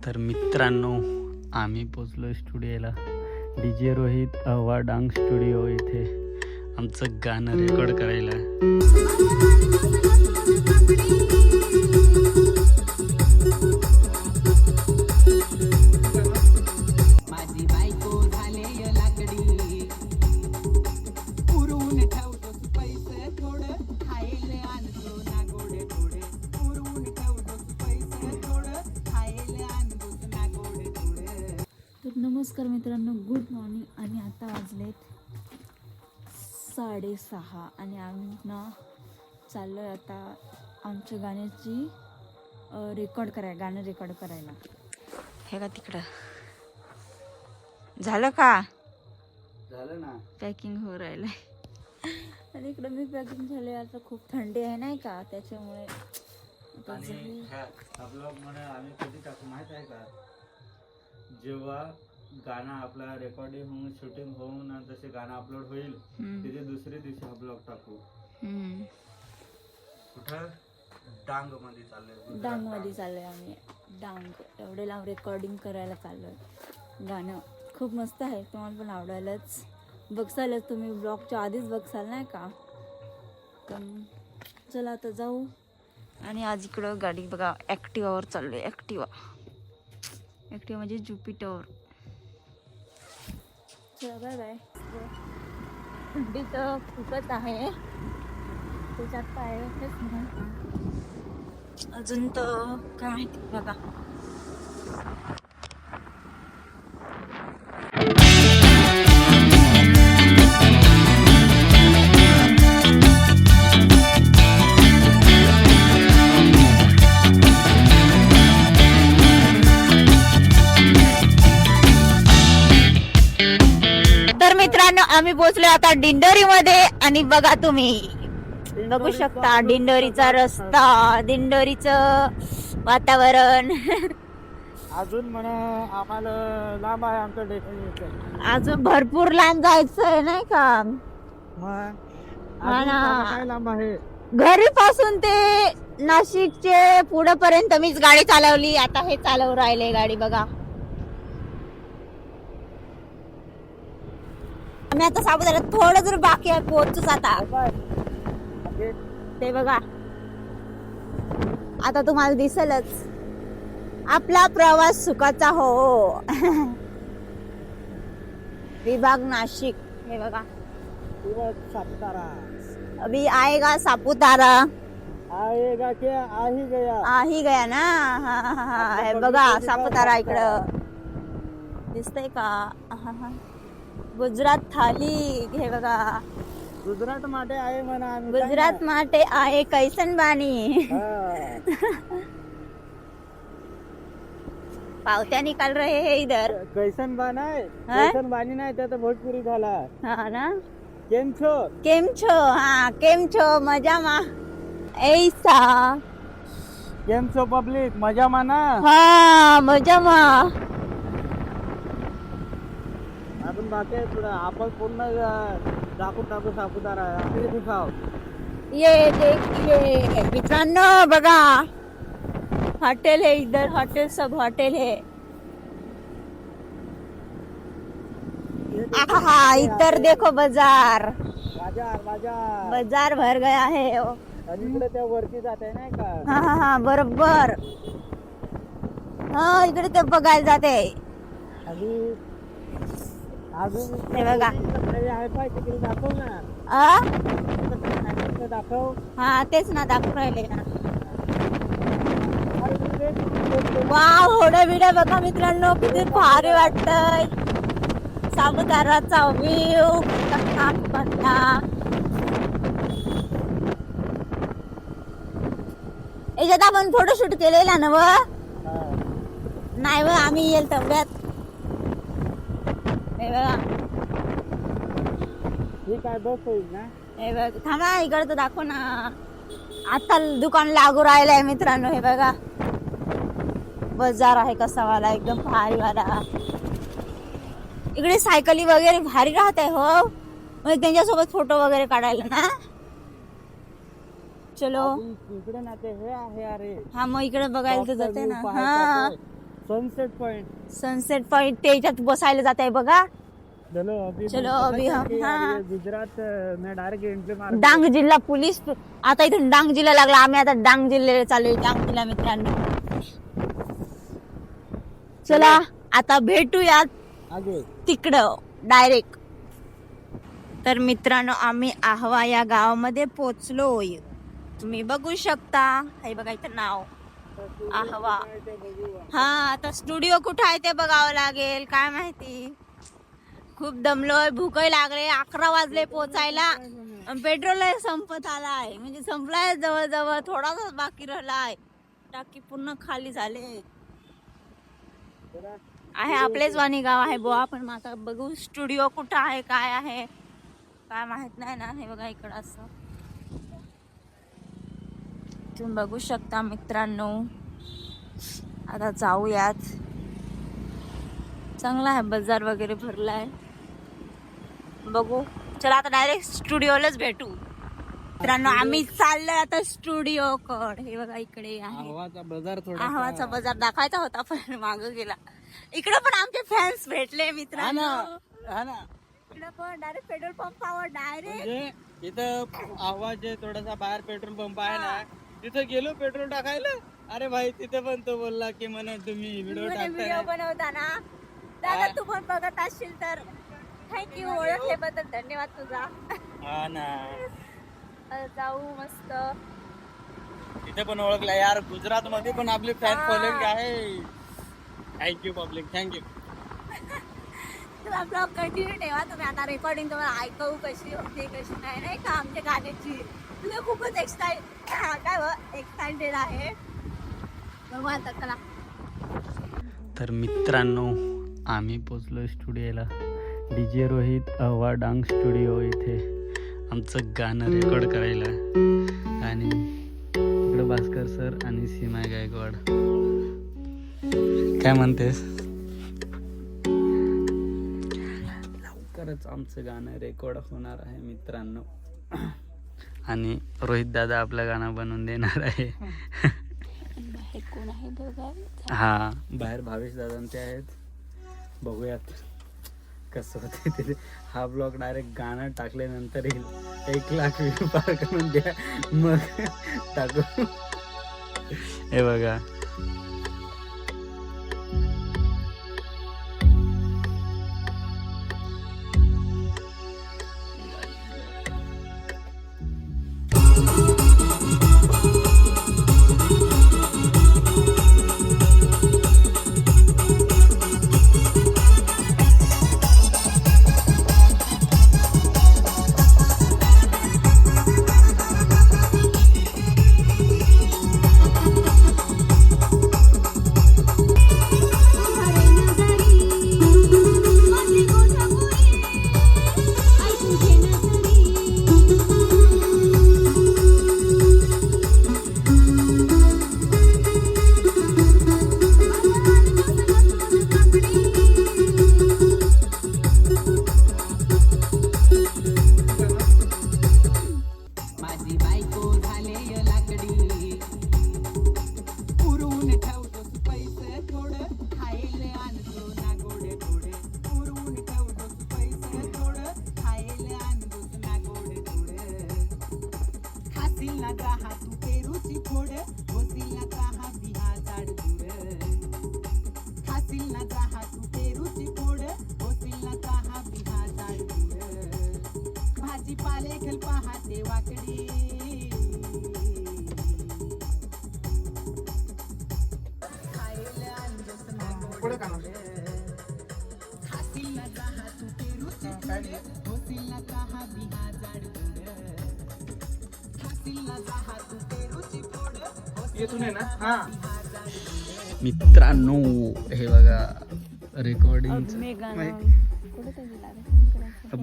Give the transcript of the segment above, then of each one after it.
तर मित्रांनो आम्ही पोचलो स्टुडिओला. DJ रोहित अहवा डान्स स्टुडिओ इथे आमचं गाणं रेकॉर्ड करायला. माझी बायको झाले लाकडी पुरवून ठेवतो पैसे थोडं खायला आणतो ना गोडे गोडे पुरवून ठेवतो पैसे थोडं खायला आणतो ना गोडे गोडे. तर नमस्कार मित्रांनो, गुड मॉर्निंग. आणि आता वाजलेत 6:30 आणि आम्ही ना चाललो आहे आता आमच्या गाण्याची गाणं रेकॉर्ड करायला. हे का तिकडं झालं का? झालं ना, पॅकिंग हो राहिलंय आणि इकडं मी पॅकिंग झाले. आता खूप थंडी आहे नाही का, त्याच्यामुळे आता आणि हा ब्लॉग मध्ये आम्ही कधी टाकू माहित आहे का? जेव्हा गाणं आपला रेकॉर्डिंग होऊन शूटिंग होऊन जसे गाणं अपलोड होईल त्याच्या दुसऱ्या दिवशी हा ब्लॉग टाकू. कुठं डांग मध्ये चाललोय. डांग मध्ये चाललोय आम्ही. डांग एवढे लांब रेकॉर्डिंग करायला चाललोय. गाणं खूप मस्त आहे, तुम्हाला पण आवडायलाच. बघसालच तुम्ही, ब्लॉगच्या आधीच बघसाल नाही का. तर चला आता जाऊ. आणि आज इकडं गाडी बघा, ॲक्टिवावर चाललोय. ॲक्टिवा म्हणजे ज्युपिटर. चला बाय बाय. थंडी तर खूपच आहे, त्याच्यात काय हेच नाही. अजून तर काय माहिती बघा. तर मित्रांनो आम्ही पोहोचलो आता दिंडोरी मध्ये. आणि बघा तुम्ही बघू शकता दिंडोरीचा रस्ता, दिंडोरीचं वातावरण. अजून म्हणा आम्हाला लांब आहे आमचं डेस्टिनेशन. अजून भरपूर लांब जायचं आहे नाही का. काय लांब आहे? घरी पासून ते नाशिकचे पुढे पर्यंत मीच गाडी चालवली. आता हे चालवून राहिले गाडी बघा. आम्ही आता साबुदाणा थोडं जर बाकी आहे, पोहोचूच आता. ते बघा आता तुम्हाला दिसेलच. आपला प्रवास सुखाचा हो. विभाग नाशिक. हे बघा सापुतारा. अभी आएगा सापुतारा. आएगा क्या? आ ही गया ना. हा हे बघा सापुतारा इकडं दिसतंय का. गुजरात थाली. हे बघा गुजरात माटे आहे म्हणा. गुजरात माटे आहे कैसन बानी. पावत्या निकाल रहे है इधर. कैसन बान आहे, कैसन बानी नाही तर भोजपुरी झाला. हा ना. केम छो? केम छो? हा केम छो? मजामा. ऐसा केम छो पब्लिक? मजामा ना. हा मजामा. आपण बाकी आहे थोडं. आपण पूर्ण दाखवून टाकू सापुतारा. आपली दिखाव. ये देखिए मित्रांनो बघा, हॉटेल है इधर. हॉटेल सब हॉटेल है. हाँ इधर देखो बाजार. बाजार भर गया है. आणि इकडे त्या वरती जाते नाही का. हा बरोबर. हा इकडे ते बघायला जाते. अजून हे बघा. तिकडे दाखव ना. दाखव. हा तेच ना दाखवून राहिले ना. वाव होड्या बिड्या बघा मित्रांनो, किती भारी वाटतंय. सापुताराचा व्ह्यू याच्यात आपण फोटोशूट केलेला ना. नाही व आम्ही येईल तब्यात. काय बस होईल ना. हे बघ थांबा, इकडचं दाखव ना. आता दुकान लागू राहिलंय मित्रांनो. हे बघा बाजार आहे कसा वाला, एकदम भारी वाला. इकडे सायकली वगैरे भारी राहत आहे हो. म्हणजे त्यांच्यासोबत फोटो वगैरे काढायला ना. चलो इकडे ना ते हे आहे. अरे हा मग इकडे बघायला तर जाते ना. हा सनसेट पॉइंट सनसेट पॉइंट त्याच्यात बसायला जात आहे बघा. चलो अभी हम हाँ गुजरात में डायरेक्ट एंट्री मार. डांग जिल्हा पोलीस आता इथून डांग जिल्हा लागला. आम्ही आता डांग जिल्ह्याला चालू. डांग जिल्हा मित्रांनो, चला आता भेटूयात आगे. तिकडं डायरेक्ट. तर मित्रांनो आम्ही आहवा या गावामध्ये पोचलोय. तुम्ही बघू शकता. हे बघा इथं नाव आहवा. हा आता स्टुडिओ कुठं आहे ते बघावं लागेल. काय माहिती. खूप दमलोय, भूकही लागले. 11 वाजले पोचायला. पेट्रोल संपत आला आहे, म्हणजे संपलाय जवळजवळ. थोडासा बाकी राहिला आहे. टाकी पूर्ण खाली झाले आहे. आपलेच वाणी गाव आहे बुवा. पण आता बघू स्टुडिओ कुठं आहे, काय आहे काय माहित नाही ना. हे बघा इकडं असं तुम्ही बघू शकता मित्रांनो. आता जाऊयात. चांगला आहे, बाजार वगैरे भरलाय. बघू चला आता डायरेक्ट स्टुडिओलाच भेटू. मित्रांनो आम्ही चाललोय आता स्टुडिओ कड. हे बघा इकडे आहे आहवाचा बाजार. थोडा आहवाचा बाजार दाखवायचा होता पण माग गेला. इकडे पण आमचे फॅन्स भेटले मित्रांनो. हा ना. इकडे पण डायरेक्ट पेट्रोल पंपावर डायरेक्ट. इथं आवाज थोडासा बाहेर पेट्रोल पंप आहे ना, तिथं गेलो पेट्रोल टाकायला. अरे भाई तिथे पण तो बोलला की म्हणे तुम्ही व्हिडिओ व्हिडिओ बनवता ना दादा, तू पण बघत असशील तर थँक्यू. ओळखल्याबद्दल धन्यवाद तुझा. हा ना. जाऊ मस्त. तिथे पण ओळखला यार. गुजरात मध्ये पण आपली फॅन फॉलोइंग आहे. Thank you public, thank you. तुला ब्लॉग कंटिन्यू ठेवा तुम्ही. आता रेकॉर्डिंग तुम्हाला ऐकवू कशी होते कशी नाही, नाही का आमच्या गाण्याची. तुला खूपच एक्साइटेड आहे. बघू आता चला. तर मित्रांनो आम्ही पोचलो स्टुडिओला. DJ Rohit Ahwa Dang studio. इथे आमचं गाणं रेकॉर्ड करायला. आणि इकडं भास्कर सर आणि सीमा गायकवाड. काय म्हणतेस? लवकरच आमचं गाणं रेकॉर्ड होणार आहे मित्रांनो. आणि रोहित दादा आपलं गाणं बनवून देणार आहे. बाहेर कोण आहे बघा. हा बाहेर भावेश दादा ते आहेत. बघूयात कसं होते तिथे. हा ब्लॉग डायरेक्ट गाणं टाकल्यानंतर येईल. 1,00,000 व्ह्यू पार करून द्या मग टाकू. हे बघा मित्रांनो हे बघा रेकॉर्डिंग.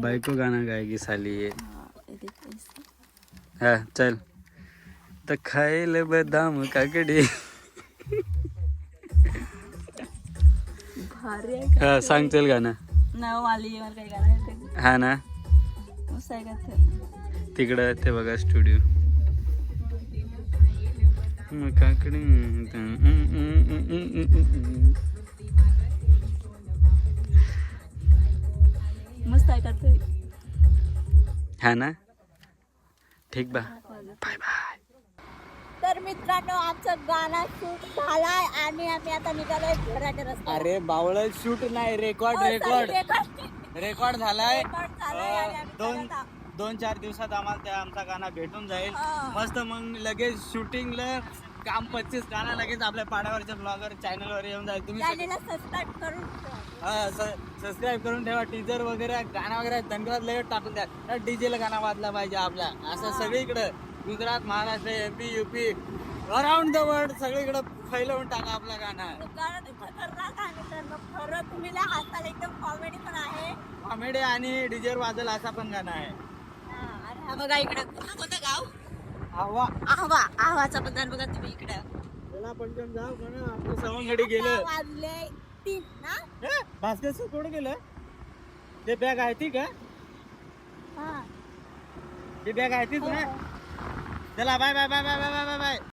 बायको गाणं गायकी साली आहे. हा चल तर खायला बदाम काकडी. हा सांग चल गाणं. हा ना तिकडं ते बघा स्टुडिओ. काकडी हा ना ठीक बा बाय बाय. तर मित्रांनो आमचं गाणं शूट झालाय आणि आम्ही आता निघालोय घराच्या रस्त्यावर. अरे बावळ शूट नाही रेकॉर्ड रेकॉर्ड रेकॉर्ड झालाय. दोन चार दिवसात आम्हाला त्या आमचा गाणं भेटून जाईल. मस्त मग लगेच शूटिंगला काम 25 गाणं लगेच आपल्या पाड्यावरच्या ब्लॉगर चॅनल वर येऊन जाईल. तुम्ही सबस्क्राईब करून सबस्क्राईब करून ठेवा. टीजर वगैरे गाणं वगैरे धनगरात लगेच टाकून द्या. डीजे ला गाणं वाजला पाहिजे आपला असं सगळीकडे Gujarat Maharashtra MP UP around the world सगळीकडे फैलवून टाका आपला गाणं. खतरनाक आहे मित्रांनो. खरं तुम्ही लय हसाल एकदम कॉमेडी पण आहे. कॉमेडी आणि डीजे वाजल असा पण गाणं आहे. आणि हा बघा इकडे कोणतं गाव आवा आवाचा बद्दल बघा तुम्ही इकडे त्याला पटकन जाऊ म्हणा आपलं सवंगडी गेलं. वाजले 3 ना. भास्कर कुठं गेलं ते बॅग आहे ती का हा ती बॅग आहे तीच ना. चला bye bye bye bye bye bye bye.